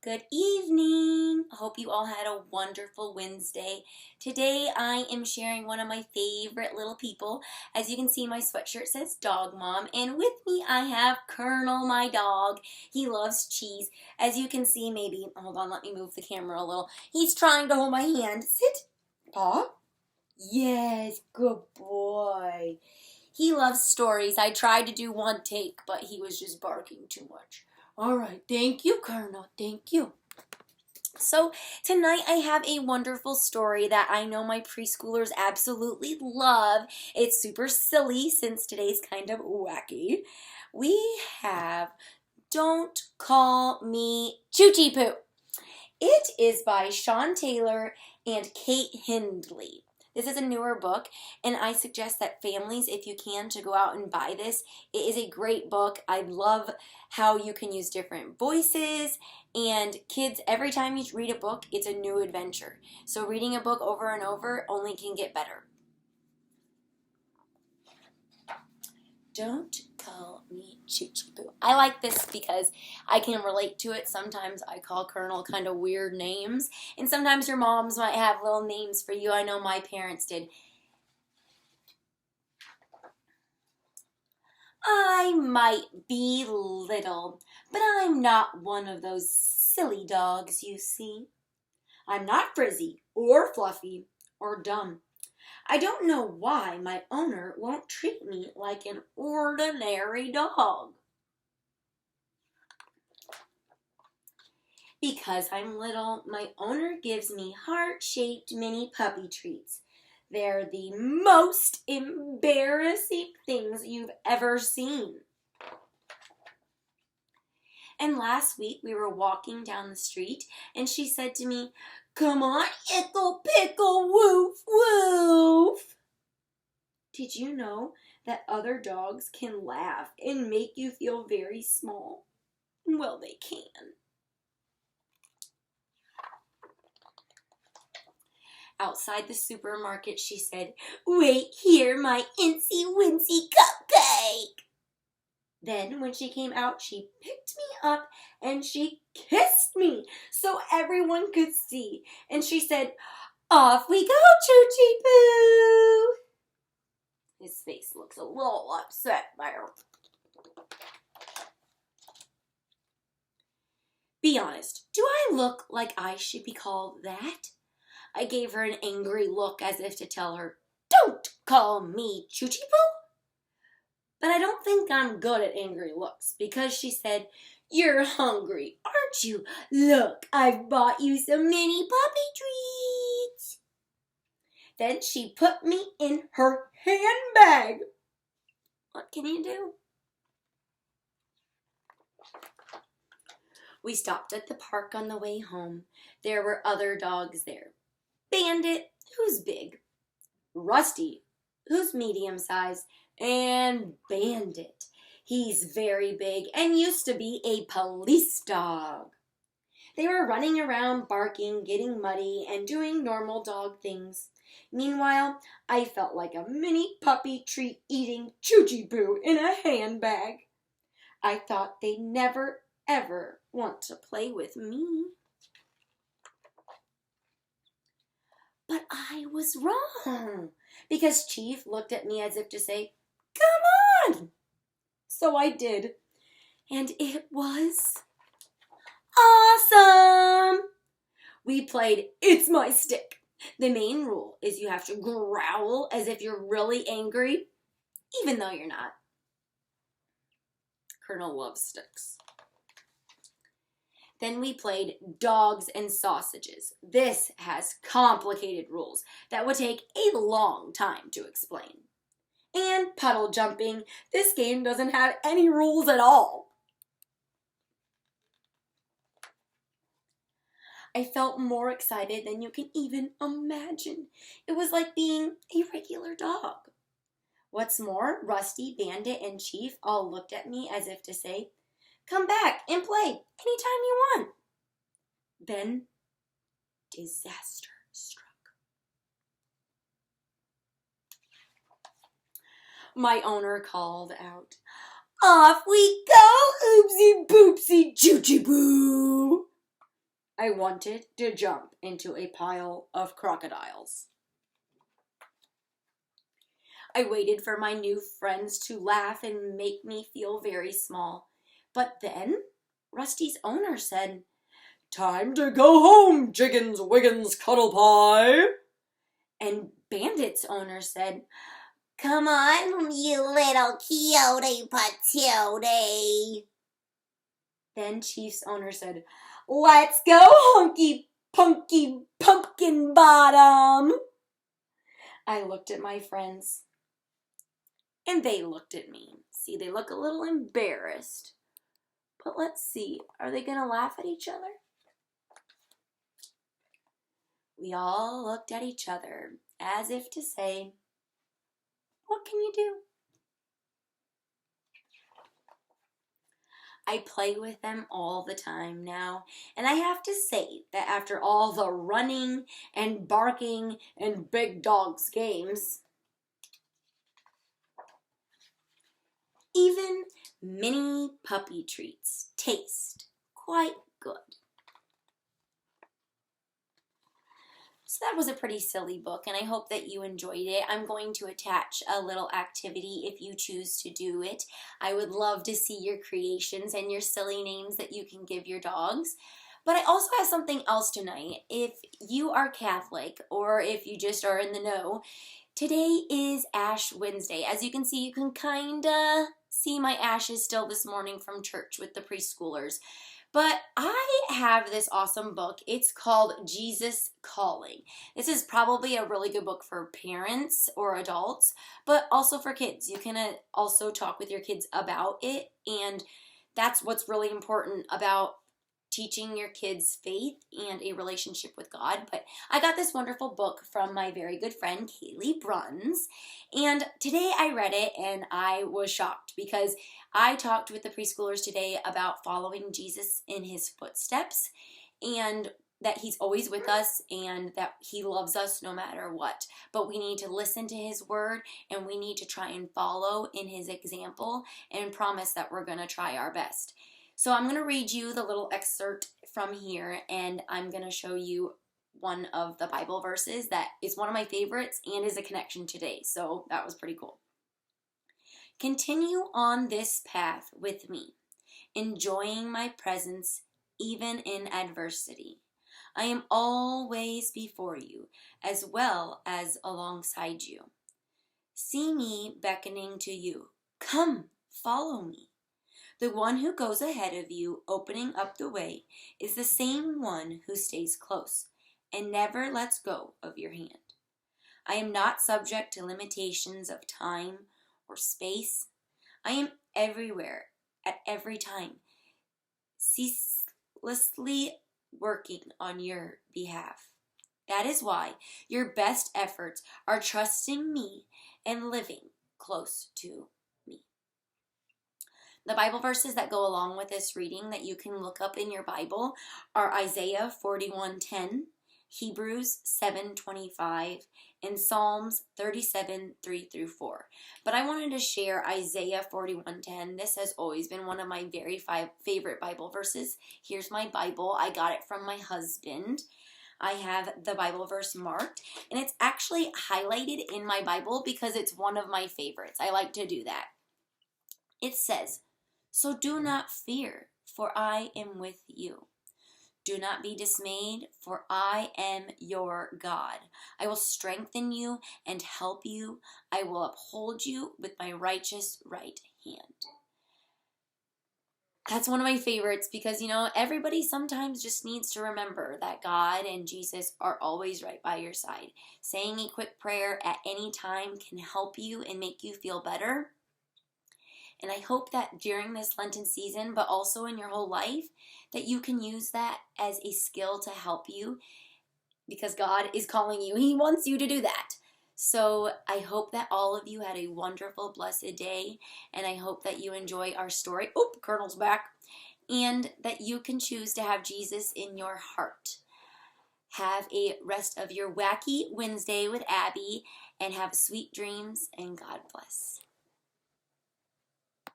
Good evening. I hope you all had a wonderful Wednesday. Today I am sharing one of my favorite little people. As you can see, my sweatshirt says Dog Mom, and with me I have Colonel, my dog. He loves cheese. As you can see, maybe, hold on, let me move the camera a little. He's trying to hold my hand. Sit. Paw. Yes, good boy. He loves stories. I tried to do one take, but he was just barking too much. All right, thank you, Colonel. Thank you. So tonight I have a wonderful story that I know my preschoolers absolutely love. It's super silly since today's kind of wacky. We have Don't Call Me Choochie Pooh. It is by Sean Taylor and Kate Hindley. This is a newer book, and I suggest that families, if you can, to go out and buy this. It is a great book. I love how you can use different voices, and kids, every time you read a book, it's a new adventure. So reading a book over and over only can get better. Don't Call Me Choochie Pooh. I like this because I can relate to it. Sometimes I call Colonel kind of weird names, and sometimes your moms might have little names for you. I know my parents did. I might be little, but I'm not one of those silly dogs you see. I'm not frizzy or fluffy or dumb. I don't know why my owner won't treat me like an ordinary dog. Because I'm little, my owner gives me heart-shaped mini puppy treats. They're the most embarrassing things you've ever seen. And last week we were walking down the street and she said to me, "Come on, ickle pickle woof woof." Did you know that other dogs can laugh and make you feel very small? Well, they can. Outside the supermarket, she said, "Wait here, my incy-wincy cupcake." Then when she came out, she picked me up and she kissed me so everyone could see. And she said, "Off we go, Choochie Pooh." His face looks a little upset there. Be honest, do I look like I should be called that? I gave her an angry look as if to tell her, "Don't call me Choochie Pooh." But I don't think I'm good at angry looks because she said, "You're hungry, aren't you? Look, I've bought you some mini puppy treats." Then she put me in her handbag. What can you do? We stopped at the park on the way home. There were other dogs there. Bandit, who's big. Rusty, who's medium-sized. And Bandit. He's very big and used to be a police dog. They were running around barking, getting muddy, and doing normal dog things. Meanwhile, I felt like a mini puppy treat eating Choochie Pooh in a handbag. I thought they'd never, ever want to play with me. But I was wrong, because Chief looked at me as if to say, "Come on." So I did, and it was awesome. We played It's My Stick. The main rule is you have to growl as if you're really angry, even though you're not. Colonel loves sticks. Then we played Dogs and Sausages. This has complicated rules that would take a long time to explain. And puddle jumping. This game doesn't have any rules at all. I felt more excited than you can even imagine. It was like being a regular dog. What's more, Rusty, Bandit, and Chief all looked at me as if to say, "Come back and play anytime you want." Then, disaster struck. My owner called out, "Off we go, oopsie boopsie choochie boo." I wanted to jump into a pile of crocodiles. I waited for my new friends to laugh and make me feel very small. But then Rusty's owner said, "Time to go home, Jiggins Wiggins Cuddle Pie." And Bandit's owner said, "Come on, you little cutie patootie." Then Chief's owner said, "Let's go, hunky punky pumpkin bottom." I looked at my friends, and they looked at me. See, they look a little embarrassed. But let's see, are they going to laugh at each other? We all looked at each other as if to say, what can you do? I play with them all the time now, and I have to say that after all the running and barking and big dogs games, even mini puppy treats taste quite good. So that was a pretty silly book, and I hope that you enjoyed it. I'm going to attach a little activity if you choose to do it. I would love to see your creations and your silly names that you can give your dogs. But I also have something else tonight. If you are Catholic or if you just are in the know, today is Ash Wednesday. As you can see, you can kind of see my ashes still this morning from church with the preschoolers. But I have this awesome book. It's called Jesus Calling. This is probably a really good book for parents or adults, but also for kids. You can also talk with your kids about it, and that's what's really important about teaching your kids faith and a relationship with God. But I got this wonderful book from my very good friend Kaylee Bruns, and today I read it and I was shocked because I talked with the preschoolers today about following Jesus in his footsteps and that he's always with us and that he loves us no matter what. But we need to listen to his word and we need to try and follow in his example and promise that we're going to try our best. So I'm going to read you the little excerpt from here, and I'm going to show you one of the Bible verses that is one of my favorites and is a connection today. So that was pretty cool. Continue on this path with me, enjoying my presence even in adversity. I am always before you as well as alongside you. See me beckoning to you. Come, follow me. The one who goes ahead of you, opening up the way, is the same one who stays close and never lets go of your hand. I am not subject to limitations of time or space. I am everywhere at every time, ceaselessly working on your behalf. That is why your best efforts are trusting me and living close to me. The Bible verses that go along with this reading that you can look up in your Bible are Isaiah 41:10, Hebrews 7:25, and Psalms 37:3-4. But I wanted to share Isaiah 41:10. This has always been one of my very favorite Bible verses. Here's my Bible. I got it from my husband. I have the Bible verse marked, and it's actually highlighted in my Bible because it's one of my favorites. I like to do that. It says, "So do not fear, for I am with you. Do not be dismayed, for I am your God. I will strengthen you and help you. I will uphold you with my righteous right hand." That's one of my favorites because, everybody sometimes just needs to remember that God and Jesus are always right by your side. Saying a quick prayer at any time can help you and make you feel better. And I hope that during this Lenten season, but also in your whole life, that you can use that as a skill to help you because God is calling you. He wants you to do that. So I hope that all of you had a wonderful, blessed day, and I hope that you enjoy our story. Oh, Colonel's back. And that you can choose to have Jesus in your heart. Have a rest of your wacky Wednesday with Abby, and have sweet dreams, and God bless.